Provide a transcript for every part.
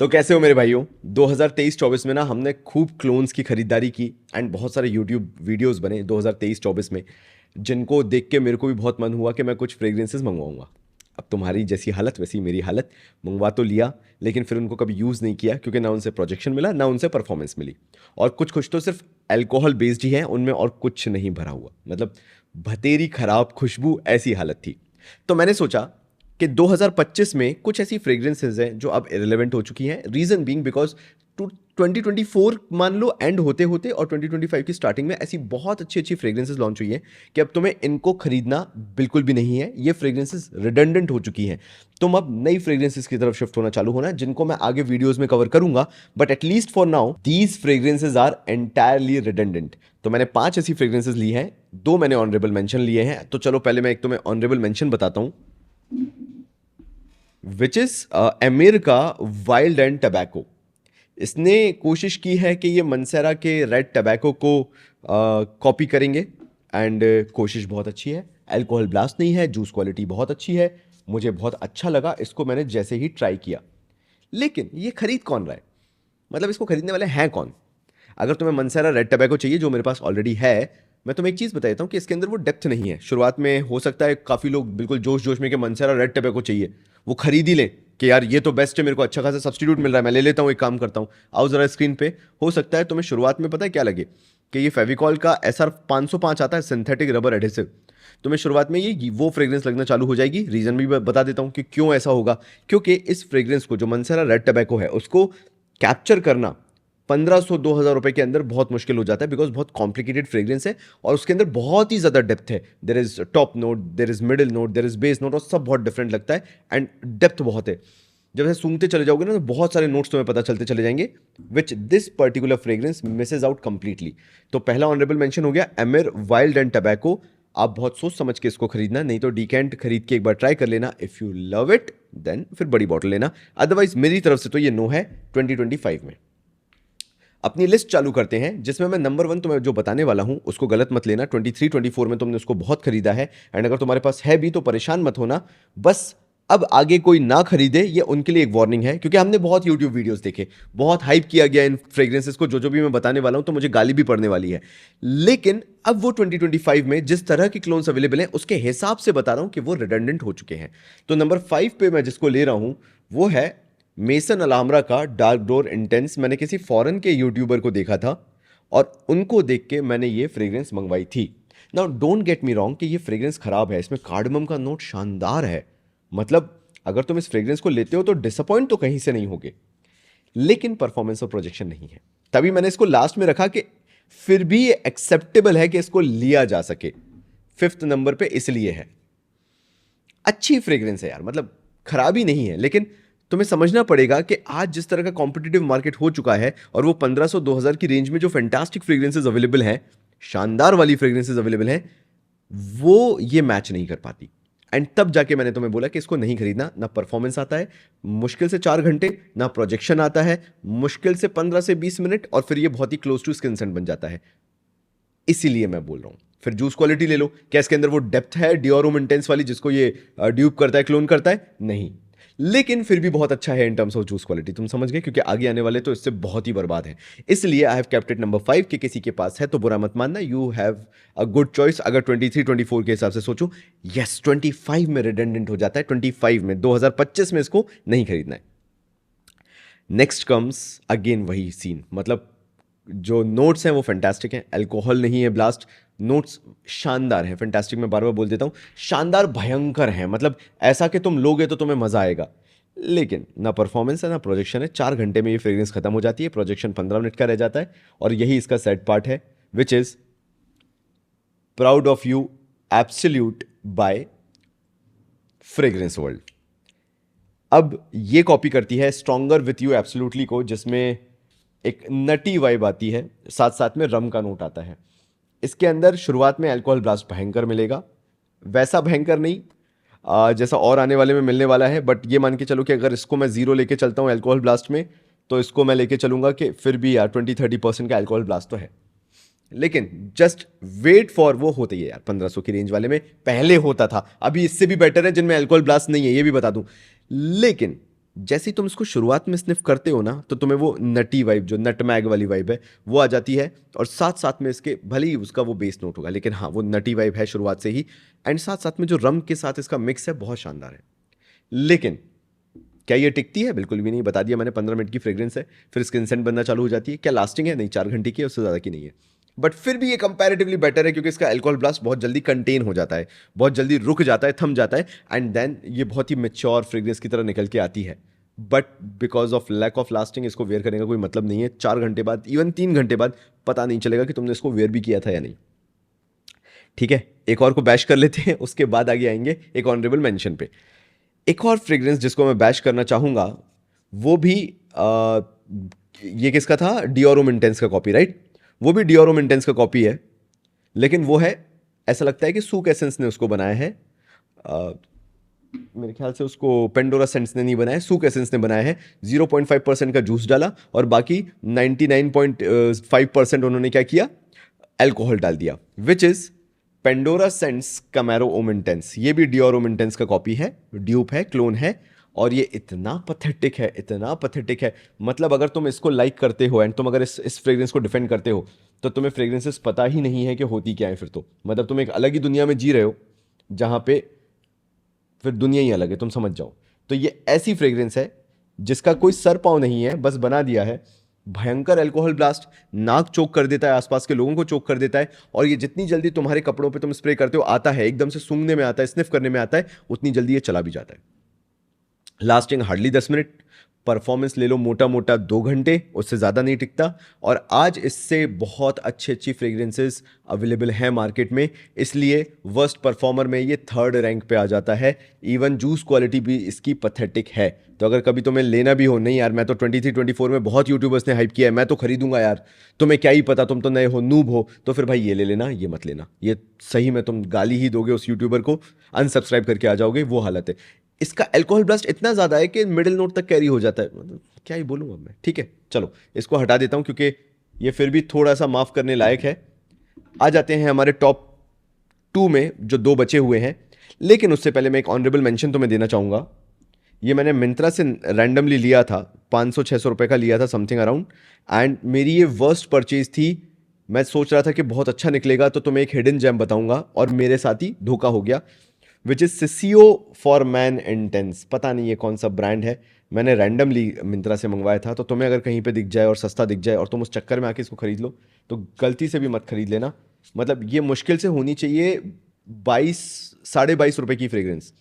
तो कैसे हो मेरे भाइयों। 2023-24 में ना हमने खूब क्लोन्स की खरीदारी की एंड बहुत सारे यूट्यूब वीडियोस बने 2023-24 में, जिनको देख के मेरे को भी बहुत मन हुआ कि मैं कुछ फ्रेग्रेंसेस मंगवाऊंगा। अब तुम्हारी जैसी हालत वैसी मेरी हालत, मंगवा तो लिया लेकिन फिर उनको कभी यूज़ नहीं किया क्योंकि ना उनसे प्रोजेक्शन मिला ना उनसे परफॉर्मेंस मिली। और कुछ कुछ तो सिर्फ अल्कोहल बेस्ड ही हैं, उनमें और कुछ नहीं भरा हुआ, मतलब भतेरी खराब खुशबू ऐसी हालत थी। तो मैंने सोचा कि 2025 में कुछ ऐसी फ्रेग्रेंसेज हैं जो अब इरेलीवेंट हो चुकी हैं। रीजन बीइंग बिकॉज टू 2024 मान लो एंड होते होते और 2025 की स्टार्टिंग में ऐसी बहुत अच्छी अच्छी फ्रेग्रेंसेज लॉन्च हुई हैं कि अब तुम्हें इनको खरीदना बिल्कुल भी नहीं है। ये फ्रेग्रेंसेज रिडंडेंट हो चुकी हैं। तुम अब नई फ्रेग्रेंसेज की तरफ शिफ्ट होना चालू होना, जिनको मैं आगे वीडियोस में कवर करूंगा, but at least for now these fragrances are entirely redundant. तो मैंने 5 ऐसी फ्रेग्रेंसेज ली हैं, 2 मैंने ऑनरेबल मेंशन लिए हैं। तो चलो पहले मैं एक तुम्हें ऑनरेबल मेंशन बताता हूं, विच इज एमिर का वाइल्ड एंड टबैको। इसने कोशिश की है कि ये मनसेरा के रेड टबैको को कॉपी करेंगे एंड कोशिश बहुत अच्छी है। अल्कोहल ब्लास्ट नहीं है, जूस क्वालिटी बहुत अच्छी है, मुझे बहुत अच्छा लगा इसको मैंने जैसे ही ट्राई किया। लेकिन ये खरीद कौन रहा है, मतलब इसको खरीदने वाले हैं कौन? अगर तुम्हें मनसेरा रेड टबैको चाहिए जो मेरे पास ऑलरेडी है, मैं तुम्हें एक चीज़ बता देता हूँ कि इसके अंदर वो डेप्थ नहीं है। शुरुआत में हो सकता है काफ़ी लोग बिल्कुल जोश जोश में कि मनसेरा रेड टबैको चाहिए, वो खरीद ही लें कि यार ये तो बेस्ट है, मेरे को अच्छा खासा सब्स्टिट्यूट मिल रहा है, मैं ले लेता हूँ, एक काम करता हूँ। आओ ज़रा स्क्रीन पे। हो सकता है तुम्हें शुरुआत में पता है क्या लगे कि ये फेविकॉल का SR 505 आता है, सिंथेटिक रबर एडहेसिव। तुम्हें शुरुआत में ये वो फ्रेग्रेंस लगना चालू हो जाएगी। रीज़न भी बता देता हूँ कि क्यों ऐसा होगा। क्योंकि इस फ्रेग्रेंस को, जो मनसेरा रेड टबैको है, उसको कैप्चर करना 1500-2000 रुपए के अंदर बहुत मुश्किल हो जाता है, बिकॉज बहुत कॉम्प्लिकेटेड फ्रेग्रेंस है और उसके अंदर बहुत ही ज़्यादा डेप्थ है। There is top note, there is middle note, there is base note, और सब बहुत डिफरेंट लगता है एंड डेप्थ बहुत है। जब ऐसे सूंघते चले जाओगे ना तो बहुत सारे नोट्स तुम्हें पता चलते चले जाएंगे, which this particular fragrance misses out completely. तो पहला ऑनरेबल मेंशन हो गया एमिर वाइल्ड एंड टबैको। आप बहुत सोच समझ के इसको खरीदना, नहीं तो डीकेंट खरीद के एक बार ट्राई कर लेना। If you love it then फिर बड़ी बॉटल लेना, अदरवाइज मेरी तरफ से तो ये नो है 2025 में। अपनी लिस्ट चालू करते हैं, जिसमें मैं नंबर 1 तुम्हें जो बताने वाला हूं उसको गलत मत लेना। 23-24 में तुमने उसको बहुत खरीदा है एंड अगर तुम्हारे पास है भी तो परेशान मत होना। बस अब आगे कोई ना खरीदे, ये उनके लिए एक वार्निंग है, क्योंकि हमने बहुत यूट्यूब वीडियोस देखे, बहुत हाइप किया गया इन फ्रेग्रेंसेस को। जो भी मैं बताने वाला हूं तो मुझे गाली भी पड़ने वाली है, लेकिन अब वो 2025 में जिस तरह की क्लोन्स अवेलेबल हैं उसके हिसाब से बता रहा हूं कि वो रिडंडेंट हो चुके हैं। तो नंबर 5 पे मैं जिसको ले रहा हूं वो है मेसन अलामरा का डार्क डोर इंटेंस। मैंने किसी फॉरेन के यूट्यूबर को देखा था और उनको देख के मैंने ये फ्रेग्रेंस मंगवाई थी। Now don't get me wrong कि ये फ्रेग्रेंस खराब है, इसमें कार्डमम का नोट शानदार है। मतलब अगर तुम इस फ्रेग्रेंस को लेते हो तो डिसअपॉइंट तो कहीं से नहीं होगे, लेकिन परफॉर्मेंस और प्रोजेक्शन नहीं है। तभी मैंने इसको लास्ट में रखा कि फिर भी ये एक्सेप्टेबल है कि इसको लिया जा सके। 5th नंबर पे इसलिए है, अच्छी फ्रेग्रेंस है यार, मतलब खराबी नहीं है, लेकिन तुम्हें समझना पड़ेगा कि आज जिस तरह का कॉम्पिटिटिव मार्केट हो चुका है और वो 1500-2000 की रेंज में जो फैंटास्टिक फ्रेग्रेंसेज अवेलेबल हैं, शानदार वाली फ्रेग्रेंसेज अवेलेबल हैं, वो ये मैच नहीं कर पाती। एंड तब जाके मैंने तुम्हें बोला कि इसको नहीं खरीदना। ना परफॉर्मेंस आता है मुश्किल से 4 घंटे, ना प्रोजेक्शन आता है मुश्किल से 15 से 20 मिनट, और फिर ये बहुत ही क्लोज टू स्किन सेंट बन जाता है। इसीलिए मैं बोल रहा हूं फिर जूस क्वालिटी ले लो। क्या इसके अंदर वो डेप्थ है डियोरोम इंटेंस वाली जिसको ये ड्यूप करता है, क्लोन करता है? नहीं, लेकिन फिर भी बहुत अच्छा है in terms of juice quality. तुम समझ गए, क्योंकि आगे आने वाले तो इससे बहुत ही बर्बाद है। इसलिए I have kept it number 5 कि किसी के पास है तो बुरा मत मानना, you have a good choice. अगर 23-24 के हिसाब से सोचो, यस 25 में रिडेंडेंट हो जाता है, 25 में, 2025 में इसको नहीं खरीदना है। नेक्स्ट कम्स अगेन वही सीन, मतलब जो नोट्स हैं वो फैंटास्टिक हैं, अल्कोहल नहीं है ब्लास्ट, नोट्स शानदार हैं। फैंटास्टिक मैं बार बार बोल देता हूँ, शानदार भयंकर हैं, मतलब ऐसा कि तुम लोगे तो तुम्हें मजा आएगा। लेकिन ना परफॉर्मेंस है ना प्रोजेक्शन है। 4 घंटे में ये फ्रेग्रेंस खत्म हो जाती है, प्रोजेक्शन 15 मिनट का रह जाता है, और यही इसका सैड पार्ट है, which is proud of you absolute buy fragrance world. अब ये कॉपी करती है स्ट्रॉन्गर विथ यू एब्सोल्युटली को, जिसमें एक नटी वाइब आती है, साथ साथ में रम का नोट आता है। इसके अंदर शुरुआत में अल्कोहल ब्लास्ट भयंकर मिलेगा, वैसा भयंकर नहीं जैसा और आने वाले में मिलने वाला है, बट ये मान के चलो कि अगर इसको मैं 0 लेके चलता हूँ अल्कोहल ब्लास्ट में, तो इसको मैं लेके चलूंगा कि फिर भी यार 20-30% का अल्कोहल ब्लास्ट तो है। लेकिन जस्ट वेट फॉर, वो होते ही है यार 1500 की रेंज वाले में, पहले होता था, अभी इससे भी बेटर है जिनमें अल्कोहल ब्लास्ट नहीं है, ये भी बता दूं। लेकिन जैसे ही तुम इसको शुरुआत में स्निफ करते हो ना, तो तुम्हें वो नटी वाइब, जो नटमैग वाली वाइब है, वो आ जाती है। और साथ साथ में इसके, भले ही उसका वो बेस नोट होगा, लेकिन हाँ वो नटी वाइब है शुरुआत से ही। एंड साथ साथ में जो रम के साथ इसका मिक्स है, बहुत शानदार है। लेकिन क्या ये टिकती है? बिल्कुल भी नहीं। बता दिया मैंने, 15 मिनट की फ्रेग्रेंस है, फिर स्किन सेंट बनना चालू हो जाती है। क्या लास्टिंग है? नहीं, 4 घंटे की है, उससे ज़्यादा की नहीं है। बट फिर भी ये कंपैरेटिवली बेटर है, क्योंकि इसका अल्कोहल ब्लास्ट बहुत जल्दी कंटेन हो जाता है, बहुत जल्दी रुक जाता है, थम जाता है, एंड देन ये बहुत ही मेच्योर फ्रेग्रेंस की तरह निकल के आती है। But because of lack of lasting इसको वेयर करने का कोई मतलब नहीं है। 4 घंटे बाद, इवन 3 घंटे बाद, पता नहीं चलेगा कि तुमने इसको वेयर भी किया था या नहीं। ठीक है, एक और को बैश कर लेते हैं, उसके बाद आगे आएंगे एक ऑनरेबल मेंशन पे। एक और फ्रेग्रेंस जिसको मैं बैश करना चाहूंगा, वो भी ये किसका था? डियोरो मिंटेंस का कॉपी, राइट? वो भी डियोरो मिंटेंस का कॉपी है, लेकिन वो है, ऐसा लगता है कि सूक एसेंस ने उसको बनाया है। अ, मेरे ख्याल से उसको पेंडोरा सेंट्स ने नहीं बनाया, सूक एसेंस ने बनाया है। 0.5% का जूस डाला और बाकी 99.5% उन्होंने क्या किया? अल्कोहल डाल दिया, विच इज पेंडोरा सेंट्स कैमेरो ओमिंटेंस। ये भी डियोर ओमिंटेंस का कॉपी है, ड्यूप है, क्लोन है। और ये इतना पथेटिक है, इतना पथेटिक है, मतलब अगर तुम इसको लाइक करते हो एंड तुम अगर इस फ्रेग्रेंस को डिफेंड करते हो, तो तुम्हें फ्रेग्रेंसेस पता ही नहीं है कि होती क्या है फिर तो। मतलब तुम एक अलग ही दुनिया में जी रहे हो, जहां पे फिर दुनिया ही अलग है, तुम समझ जाओ। तो ये ऐसी फ्रेग्रेंस है जिसका कोई सर पाँव नहीं है, बस बना दिया है। भयंकर अल्कोहल ब्लास्ट, नाक चोक कर देता है, आसपास के लोगों को चोक कर देता है। और ये जितनी जल्दी तुम्हारे कपड़ों पे तुम स्प्रे करते हो आता है, एकदम से सूंघने में आता है, स्निफ करने में आता है, उतनी जल्दी ये चला भी जाता है। लास्टिंग हार्डली 10 मिनट, परफॉर्मेंस ले लो मोटा मोटा 2 घंटे, उससे ज़्यादा नहीं टिकता। और आज इससे बहुत अच्छी अच्छी फ्रेग्रेंसेस अवेलेबल हैं मार्केट में, इसलिए वर्स्ट परफॉर्मर में ये 3rd रैंक पे आ जाता है। इवन जूस क्वालिटी भी इसकी पथेटिक है। तो अगर कभी तुम्हें लेना भी हो, नहीं यार मैं तो 23-24 में बहुत यूट्यूबर्स ने हाइप किया है, मैं तो खरीदूंगा यार, तुम्हें क्या ही पता, तुम तो नए हो, नूब हो, तो फिर भाई ये ले लेना, ये मत लेना। ये सही में तुम गाली ही दोगे उस यूट्यूबर को, अनसब्सक्राइब करके आ जाओगे, वो हालत है। इसका अल्कोहल ब्लास्ट इतना ज़्यादा है कि मिडिल नोट तक कैरी हो जाता है। मतलब क्या ही बोलूँ अब मैं। ठीक है, चलो इसको हटा देता हूँ, क्योंकि ये फिर भी थोड़ा सा माफ़ करने लायक है। आ जाते हैं हमारे टॉप 2 में, जो 2 बचे हुए हैं। लेकिन उससे पहले मैं एक ऑनरेबल मेंशन तुम्हें देना चाहूँगा। ये मैंने मिंत्रा से रैंडमली लिया था, 500-600 रुपये का लिया था, समथिंग अराउंड। एंड मेरी ये वर्स्ट परचेज थी। मैं सोच रहा था कि बहुत अच्छा निकलेगा, तो तुम्हें एक हिडन जेम बताऊंगा, और मेरे साथ ही धोखा हो गया। विच इज सिसियो फॉर मैन इंटेंस। पता नहीं ये कौन सा ब्रांड है, मैंने रैंडमली मिंत्रा से मंगवाया था। तो तुम्हें अगर कहीं पे दिख जाए और सस्ता दिख जाए और तुम उस चक्कर में आके इसको खरीद लो, तो गलती से भी मत खरीद लेना। मतलब ये मुश्किल से होनी चाहिए 22-22.5 रुपए की फ्रेग्रेंस,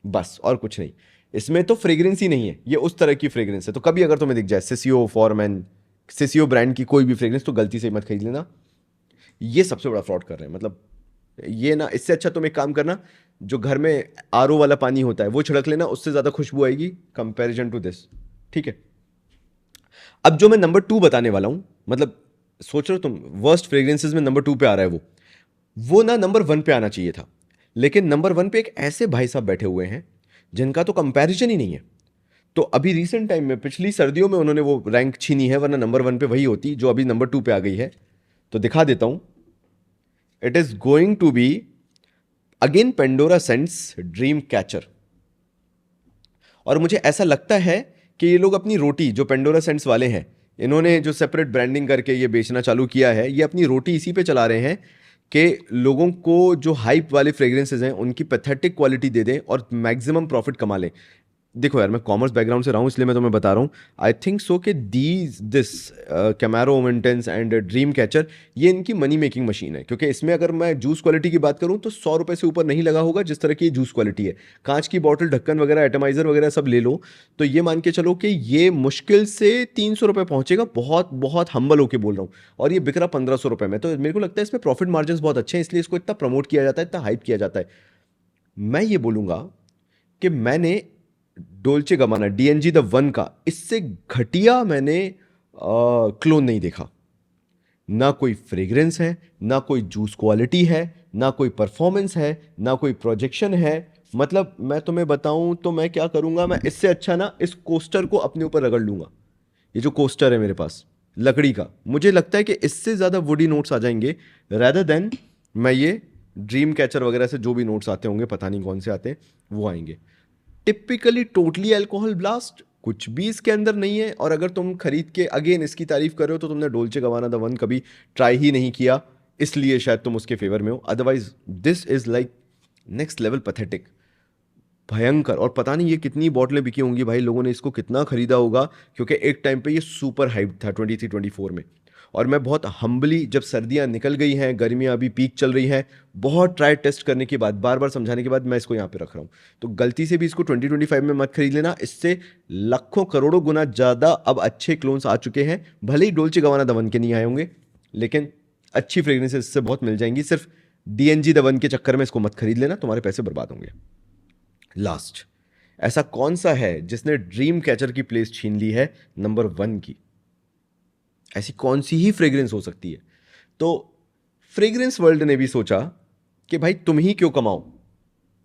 बस और कुछ नहीं। इसमें तो फ्रेग्रेंस ही नहीं है, ये उस तरह की फ्रेग्रेंस है। तो कभी अगर तुम्हें दिख जाए सिसियो फॉर मैन, सिसियो ब्रांड की कोई भी फ्रेग्रेंस, तो गलती से मत खरीद लेना। ये सबसे बड़ा फ्रॉड कर रहे हैं। मतलब ये ना, इससे अच्छा तुम एक काम करना, जो घर में आरओ वाला पानी होता है वो छिड़क लेना, उससे ज़्यादा खुशबू आएगी कंपैरिजन टू दिस। ठीक है, अब जो मैं नंबर 2 बताने वाला हूं, मतलब सोच रहे हो तुम वर्स्ट फ्रेग्रेंसेस में नंबर 2 पे आ रहा है, वो ना नंबर 1 पे आना चाहिए था। लेकिन नंबर 1 पे एक ऐसे भाई साहब बैठे हुए हैं जिनका तो कंपैरिजन ही नहीं है। तो अभी रिसेंट टाइम में, पिछली सर्दियों में उन्होंने वो रैंक छीनी है, वरना नंबर 1 पे वही होती जो अभी नंबर 2 पे आ गई है। तो दिखा देता हूं। It is going to be again Pandora Scents Dream Catcher. और मुझे ऐसा लगता है कि ये लोग अपनी रोटी, जो पेंडोरा सेंट्स वाले हैं, इन्होंने जो सेपरेट ब्रांडिंग करके ये बेचना चालू किया है, ये अपनी रोटी इसी पे चला रहे हैं कि लोगों को जो हाइप वाले फ्रेग्रेंसेज हैं उनकी पैथेटिक क्वालिटी दे दें और मैक्सिमम प्रॉफिट कमा लें। देखो यार, मैं कॉमर्स बैकग्राउंड से रहा हूँ, इसलिए मैं तुम्हें बता रहा हूँ। आई थिंक सो कि दिस कैमेरो ओमेंटेंस एंड ड्रीम कैचर, ये इनकी मनी मेकिंग मशीन है। क्योंकि इसमें अगर मैं जूस क्वालिटी की बात करूँ तो 100 रुपये से ऊपर नहीं लगा होगा, जिस तरह की जूस क्वालिटी है। कांच की बॉटल, ढक्कन वगैरह, एटमाइजर वगैरह सब ले लो, तो ये मान के चलो कि ये मुश्किल से 300 रुपये पहुंचेगा। बहुत बहुत हम्बल होकर बोल रहा हूँ। और ये बिक रहा 1500 रुपये में। तो मेरे को लगता है इसमें प्रॉफिट मार्जिन बहुत अच्छे हैं, इसलिए इसको इतना प्रमोट किया जाता है, इतना हाइप किया जाता है। मैं ये बोलूँगा कि मैंने डोल्चे गबाना DNG द वन का इससे घटिया मैंने क्लोन नहीं देखा। ना कोई फ्रेग्रेंस है, ना कोई जूस क्वालिटी है, ना कोई परफॉर्मेंस है, ना कोई प्रोजेक्शन है। मतलब मैं तुम्हें बताऊं तो मैं क्या करूंगा, मैं इससे अच्छा ना इस कोस्टर को अपने ऊपर रगड़ लूंगा। ये जो कोस्टर है मेरे पास लकड़ी का, मुझे लगता है कि इससे ज़्यादा वुडी नोट्स आ जाएंगे रैदर देन मैं ये ड्रीम कैचर वगैरह से जो भी नोट्स आते होंगे, पता नहीं कौन से आते हैं, वो आएंगे। टिपिकली टोटली अल्कोहल ब्लास्ट, कुछ भी इसके अंदर नहीं है। और अगर तुम खरीद के अगेन इसकी तारीफ कर रहे हो तो तुमने डोल्चे गवाना द वन कभी ट्राई ही नहीं किया, इसलिए शायद तुम उसके फेवर में हो। Otherwise this is like next level pathetic, भयंकर। और पता नहीं ये कितनी बॉटलें बिकी होंगी भाई, लोगों ने इसको कितना खरीदा होगा, क्योंकि एक टाइम पे ये सुपर हाइप था 23-24 में। और मैं बहुत हम्बली, जब सर्दियां निकल गई हैं, गर्मियां अभी पीक चल रही हैं, बहुत ट्राई टेस्ट करने के बाद, बार बार समझाने के बाद मैं इसको यहाँ पे रख रहा हूँ। तो गलती से भी इसको 2025 में मत खरीद लेना, इससे लाखों करोड़ों गुना ज़्यादा अब अच्छे क्लोन्स आ चुके हैं। भले ही डोल्चे गवाना द वन के नहीं आए होंगे, लेकिन अच्छी फ्रेग्रेंसेस इससे बहुत मिल जाएंगी। सिर्फ DNG द वन के चक्कर में इसको मत खरीद लेना, तुम्हारे पैसे बर्बाद होंगे। लास्ट, ऐसा कौन सा है जिसने ड्रीम कैचर की प्लेस छीन ली है नंबर 1 की? ऐसी कौन सी ही फ्रेग्रेंस हो सकती है? तो फ्रेग्रेंस वर्ल्ड ने भी सोचा कि भाई तुम ही क्यों कमाओ।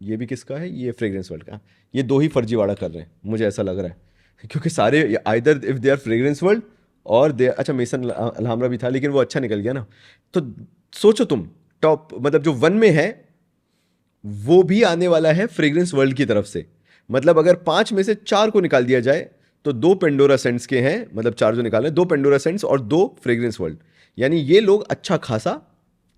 ये भी किसका है? ये फ्रेग्रेंस वर्ल्ड का। ये दो ही फर्जीवाड़ा कर रहे हैं, मुझे ऐसा लग रहा है, क्योंकि सारे either if they are fragrance world और दे, अच्छा मेसन अल्हामरा भी था लेकिन वो अच्छा निकल गया ना। तो सोचो तुम, टॉप मतलब जो 1 में है वो भी आने वाला है फ्रेग्रेंस वर्ल्ड की तरफ से। मतलब अगर 5 में से 4 को निकाल दिया जाए तो 2 पेंडोरा सेंट्स के हैं, मतलब 4 जो निकाले, 2 पेंडोरा सेंट्स और 2 फ्रेग्रेंस वर्ल्ड। यानी ये लोग अच्छा खासा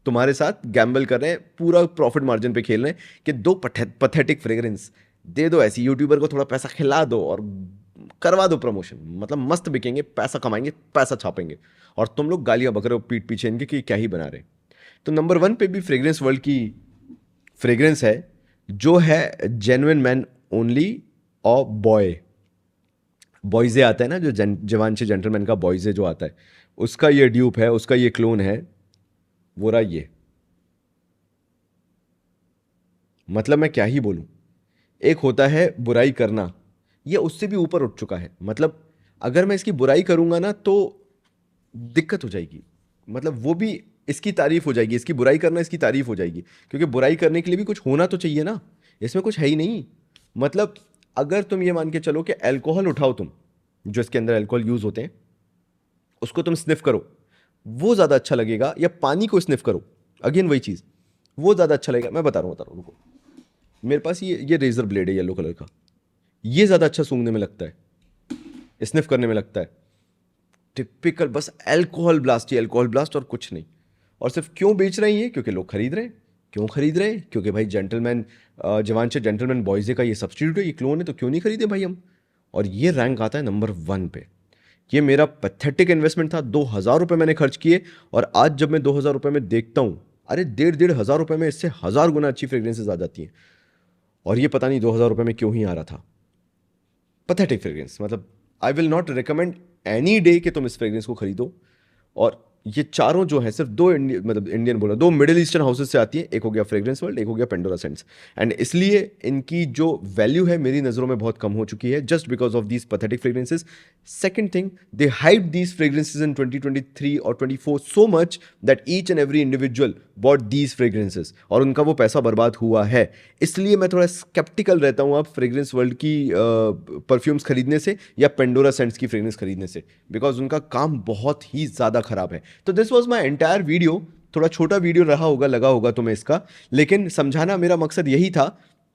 तुम्हारे साथ गैम्बल कर रहे हैं, पूरा प्रॉफिट मार्जिन पे खेल रहे हैं कि 2 पथेटिक फ्रेग्रेंस दे दो, ऐसी यूट्यूबर को थोड़ा पैसा खिला दो और करवा दो प्रमोशन, मतलब मस्त बिकेंगे, पैसा कमाएंगे, पैसा छापेंगे, और तुम लोग गालियां बक रहे हो पीठ पीछे इनके कि क्या ही बना रहे। तो नंबर 1 पे भी फ्रेग्रेंस वर्ल्ड की फ्रेग्रेंस है, जो है जेन्युइन मैन ओनली और बॉयजे आता है ना, जो जवान से जेंटलमैन का बॉयजे जो आता है, उसका ये ड्यूप है, उसका ये क्लोन है, वो रहा ये। मतलब मैं क्या ही बोलूं, एक होता है बुराई करना, ये उससे भी ऊपर उठ चुका है। मतलब अगर मैं इसकी बुराई करूंगा ना तो दिक्कत हो जाएगी, मतलब वो भी इसकी तारीफ हो जाएगी, इसकी बुराई करना इसकी तारीफ हो जाएगी, क्योंकि बुराई करने के लिए भी कुछ होना तो चाहिए ना, इसमें कुछ है ही नहीं। मतलब अगर तुम ये मान के चलो कि अल्कोहल उठाओ तुम, जो इसके अंदर अल्कोहल यूज होते हैं, उसको तुम स्निफ करो, वो ज़्यादा अच्छा लगेगा, या पानी को स्निफ करो, अगेन वही चीज़, वो ज़्यादा अच्छा लगेगा। मैं बता रहा हूँ रुको, मेरे पास ये रेजर ब्लेड है येलो कलर का, ये ज़्यादा अच्छा सूंघने में लगता है, स्निफ करने में लगता है। टिपिकल बस अल्कोहल ब्लास्ट ही अल्कोहल ब्लास्ट और कुछ नहीं। और सिर्फ क्यों बेच रहे हैं ये? क्योंकि लोग खरीद रहे हैं। क्यों खरीद रहे हैं? क्योंकि भाई जेंटलमैन, जवान से जेंटलमैन बॉयजे का ये सब्स्टिट्यूट है, ये क्लोन है, तो क्यों नहीं खरीदे भाई हम। और ये रैंक आता है नंबर 1 पे। ये मेरा पैथेटिक इन्वेस्टमेंट था, 2,000 रुपये मैंने खर्च किए, और आज जब मैं 2,000 रुपये में देखता हूँ, अरे 1,500 रुपये में इससे 1000 गुना अच्छी फ्रेग्रेंसेज आ जाती हैं, और ये पता नहीं 2,000 रुपये में क्यों ही आ रहा था। पैथेटिक फ्रेग्रेंस, मतलब I will not recommend any day कि तुम इस फ्रेग्रेंस को खरीदो। और ये चारों जो है सिर्फ 2 मतलब इंडियन बोला, 2 मिडिल ईस्टर्न हाउसेस से आती है, एक हो गया फ्रेग्रेंस वर्ल्ड, एक हो गया पेंडोरा सेंट्स। एंड इसलिए इनकी जो वैल्यू है मेरी नज़रों में बहुत कम हो चुकी है, just because of these pathetic fragrances. Second thing, they hype these fragrances in 2023 और 24 so much that each and every individual bought these fragrances, और उनका वो पैसा बर्बाद हुआ है। इसलिए मैं थोड़ा स्केप्टिकल रहता हूँ अब फ्रेग्रेंस वर्ल्ड की परफ्यूम्स खरीदने से या पेंडोरा सेंट्स की फ्रेग्रेंस खरीदने से, बिकॉज उनका काम बहुत ही ज़्यादा खराब है। तो this was my entire video, थोड़ा छोटा वीडियो रहा होगा, लगा होगा तुम्हें इसका, लेकिन समझाना मेरा मकसद यही था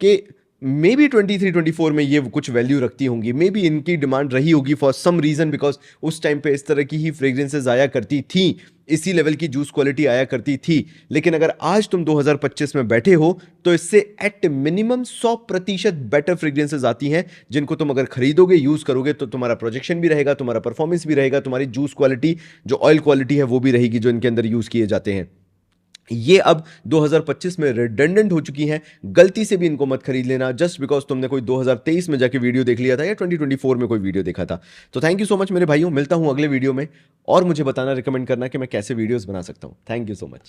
कि मे बी 23-24 में ये कुछ वैल्यू रखती होंगी, मे बी इनकी डिमांड रही होगी फॉर सम रीज़न, बिकॉज उस टाइम पे इस तरह की ही फ्रेग्रेंसेज आया करती थी, इसी लेवल की जूस क्वालिटी आया करती थी। लेकिन अगर आज तुम 2025 में बैठे हो तो इससे एट मिनिमम 100% बेटर फ्रेग्रेंसेज आती हैं, जिनको तुम अगर खरीदोगे, यूज़ करोगे, तो तुम्हारा प्रोजेक्शन भी रहेगा, तुम्हारा परफॉर्मेंस भी रहेगा, तुम्हारी जूस क्वालिटी जो ऑयल क्वालिटी है वो भी रहेगी, जो इनके अंदर यूज़ किए जाते हैं। ये अब 2025 में रिडंडेंट हो चुकी हैं, गलती से भी इनको मत खरीद लेना, जस्ट बिकॉज तुमने कोई 2023 में जाके वीडियो देख लिया था या 2024 में कोई वीडियो देखा था। तो थैंक यू सो मच मेरे भाइयों, मिलता हूं अगले वीडियो में, और मुझे बताना, रिकमेंड करना कि मैं कैसे वीडियोस बना सकता हूं। Thank you so much.